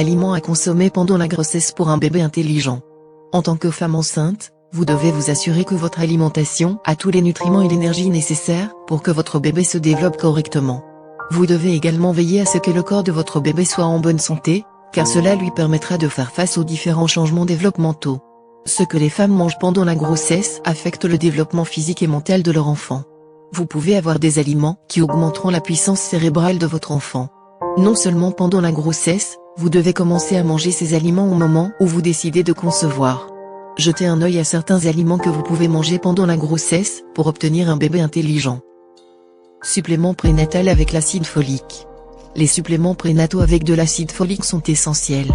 Aliments à consommer pendant la grossesse pour un bébé intelligent. En tant que femme enceinte, vous devez vous assurer que votre alimentation a tous les nutriments et l'énergie nécessaires pour que votre bébé se développe correctement. Vous devez également veiller à ce que le corps de votre bébé soit en bonne santé, car cela lui permettra de faire face aux différents changements développementaux. Ce que les femmes mangent pendant la grossesse affecte le développement physique et mental de leur enfant. Vous pouvez avoir des aliments qui augmenteront la puissance cérébrale de votre enfant. Non seulement pendant la grossesse, vous devez commencer à manger ces aliments au moment où vous décidez de concevoir. Jetez un œil à certains aliments que vous pouvez manger pendant la grossesse pour obtenir un bébé intelligent. Supplément prénatal avec l'acide folique. Les suppléments prénataux avec de l'acide folique sont essentiels.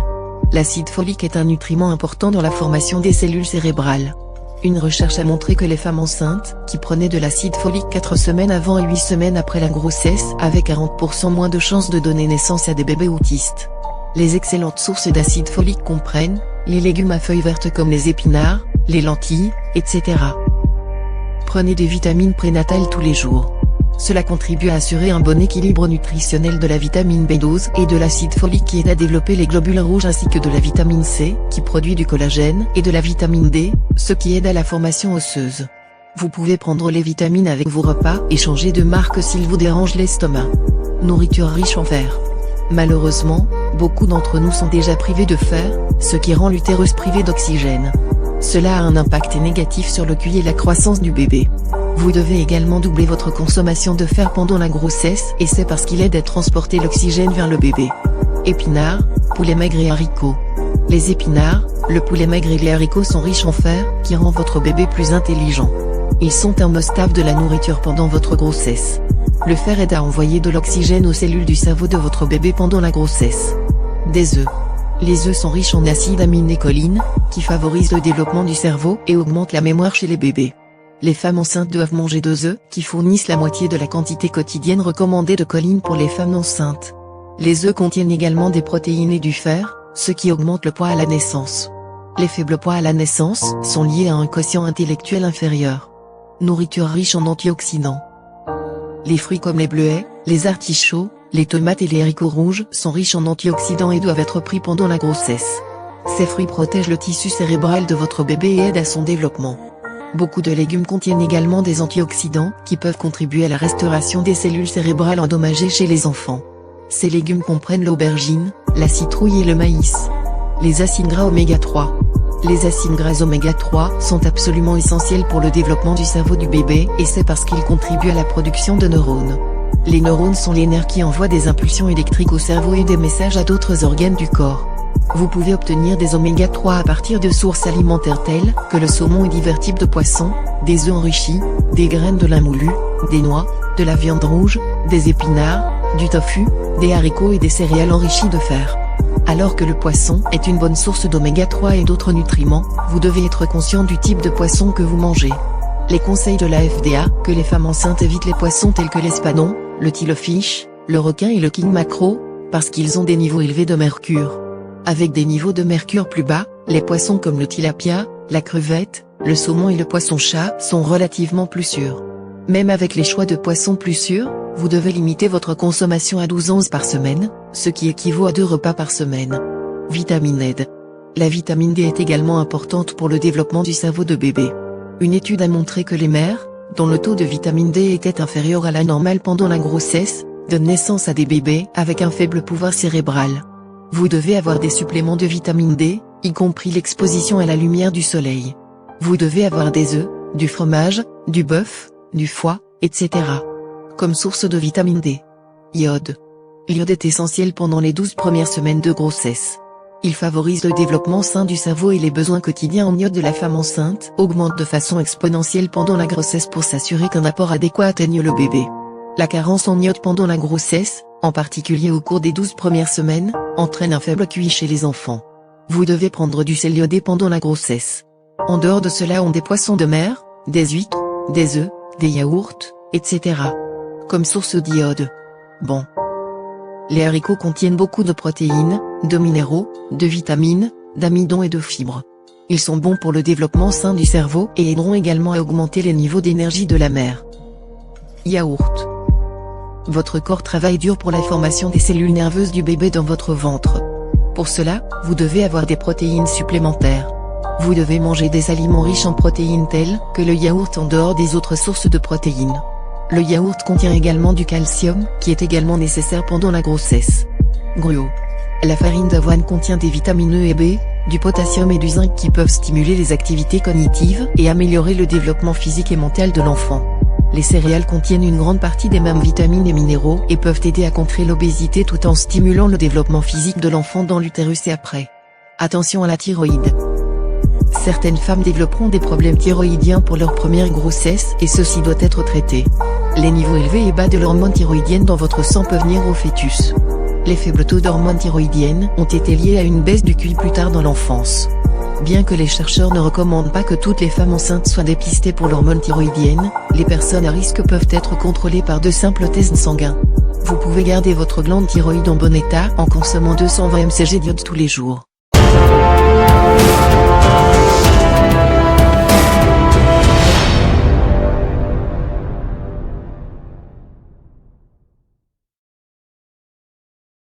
L'acide folique est un nutriment important dans la formation des cellules cérébrales. Une recherche a montré que les femmes enceintes qui prenaient de l'acide folique 4 semaines avant et 8 semaines après la grossesse avaient 40% moins de chances de donner naissance à des bébés autistes. Les excellentes sources d'acide folique comprennent les légumes à feuilles vertes comme les épinards, les lentilles, etc. Prenez des vitamines prénatales tous les jours. Cela contribue à assurer un bon équilibre nutritionnel de la vitamine B12 et de l'acide folique qui aide à développer les globules rouges ainsi que de la vitamine C, qui produit du collagène, et de la vitamine D, ce qui aide à la formation osseuse. Vous pouvez prendre les vitamines avec vos repas et changer de marque s'il vous dérange l'estomac. Nourriture riche en fer. Malheureusement, beaucoup d'entre nous sont déjà privés de fer, ce qui rend l'utérus privé d'oxygène. Cela a un impact négatif sur le QI et la croissance du bébé. Vous devez également doubler votre consommation de fer pendant la grossesse et c'est parce qu'il aide à transporter l'oxygène vers le bébé. Épinards, poulet maigre et haricots. Les épinards, le poulet maigre et les haricots sont riches en fer, qui rend votre bébé plus intelligent. Ils sont un must-have de la nourriture pendant votre grossesse. Le fer aide à envoyer de l'oxygène aux cellules du cerveau de votre bébé pendant la grossesse. Des œufs. Les œufs sont riches en acides aminés choline, qui favorisent le développement du cerveau et augmentent la mémoire chez les bébés. Les femmes enceintes doivent manger 2 œufs, qui fournissent la moitié de la quantité quotidienne recommandée de choline pour les femmes enceintes. Les œufs contiennent également des protéines et du fer, ce qui augmente le poids à la naissance. Les faibles poids à la naissance sont liés à un quotient intellectuel inférieur. Nourriture riche en antioxydants. Les fruits comme les bleuets, les artichauts, les tomates et les haricots rouges sont riches en antioxydants et doivent être pris pendant la grossesse. Ces fruits protègent le tissu cérébral de votre bébé et aident à son développement. Beaucoup de légumes contiennent également des antioxydants qui peuvent contribuer à la restauration des cellules cérébrales endommagées chez les enfants. Ces légumes comprennent l'aubergine, la citrouille et le maïs. Les acides gras oméga 3. Les acides gras oméga 3 sont absolument essentiels pour le développement du cerveau du bébé et c'est parce qu'ils contribuent à la production de neurones. Les neurones sont les nerfs qui envoient des impulsions électriques au cerveau et des messages à d'autres organes du corps. Vous pouvez obtenir des oméga 3 à partir de sources alimentaires telles que le saumon et divers types de poissons, des œufs enrichis, des graines de lin moulu, des noix, de la viande rouge, des épinards, du tofu, des haricots et des céréales enrichies de fer. Alors que le poisson est une bonne source d'oméga 3 et d'autres nutriments, vous devez être conscient du type de poisson que vous mangez. Les conseils de la FDA, que les femmes enceintes évitent les poissons tels que l'espadon, le tilofish, le requin et le king maquereau, parce qu'ils ont des niveaux élevés de mercure. Avec des niveaux de mercure plus bas, les poissons comme le tilapia, la crevette, le saumon et le poisson-chat sont relativement plus sûrs. Même avec les choix de poissons plus sûrs, vous devez limiter votre consommation à 12 onces par semaine, ce qui équivaut à 2 repas par semaine. Vitamine D. La vitamine D est également importante pour le développement du cerveau de bébé. Une étude a montré que les mères, dont le taux de vitamine D était inférieur à la normale pendant la grossesse, donnent naissance à des bébés avec un faible pouvoir cérébral. Vous devez avoir des suppléments de vitamine D, y compris l'exposition à la lumière du soleil. Vous devez avoir des œufs, du fromage, du bœuf, du foie, etc. Comme source de vitamine D. Iode. L'iode est essentiel pendant les 12 premières semaines de grossesse. Il favorise le développement sain du cerveau et les besoins quotidiens en iode de la femme enceinte augmentent de façon exponentielle pendant la grossesse pour s'assurer qu'un apport adéquat atteigne le bébé. La carence en iode pendant la grossesse, en particulier au cours des 12 premières semaines, entraîne un faible QI chez les enfants. Vous devez prendre du sel iodé pendant la grossesse. En dehors de cela on des poissons de mer, des huîtres, des œufs, des yaourts, etc. Comme source d'iode. Bon. Les haricots contiennent beaucoup de protéines, de minéraux, de vitamines, d'amidon et de fibres. Ils sont bons pour le développement sain du cerveau et aideront également à augmenter les niveaux d'énergie de la mère. Yaourt. Votre corps travaille dur pour la formation des cellules nerveuses du bébé dans votre ventre. Pour cela, vous devez avoir des protéines supplémentaires. Vous devez manger des aliments riches en protéines tels que le yaourt en dehors des autres sources de protéines. Le yaourt contient également du calcium, qui est également nécessaire pendant la grossesse. Gruau. La farine d'avoine contient des vitamines E et B, du potassium et du zinc qui peuvent stimuler les activités cognitives et améliorer le développement physique et mental de l'enfant. Les céréales contiennent une grande partie des mêmes vitamines et minéraux et peuvent aider à contrer l'obésité tout en stimulant le développement physique de l'enfant dans l'utérus et après. Attention à la thyroïde. Certaines femmes développeront des problèmes thyroïdiens pour leur première grossesse et ceci doit être traité. Les niveaux élevés et bas de l'hormone thyroïdienne dans votre sang peuvent nuire au fœtus. Les faibles taux d'hormones thyroïdiennes ont été liés à une baisse du QI plus tard dans l'enfance. Bien que les chercheurs ne recommandent pas que toutes les femmes enceintes soient dépistées pour l'hormone thyroïdienne, les personnes à risque peuvent être contrôlées par de simples tests sanguins. Vous pouvez garder votre glande thyroïde en bon état en consommant 220 mcg d'iode tous les jours.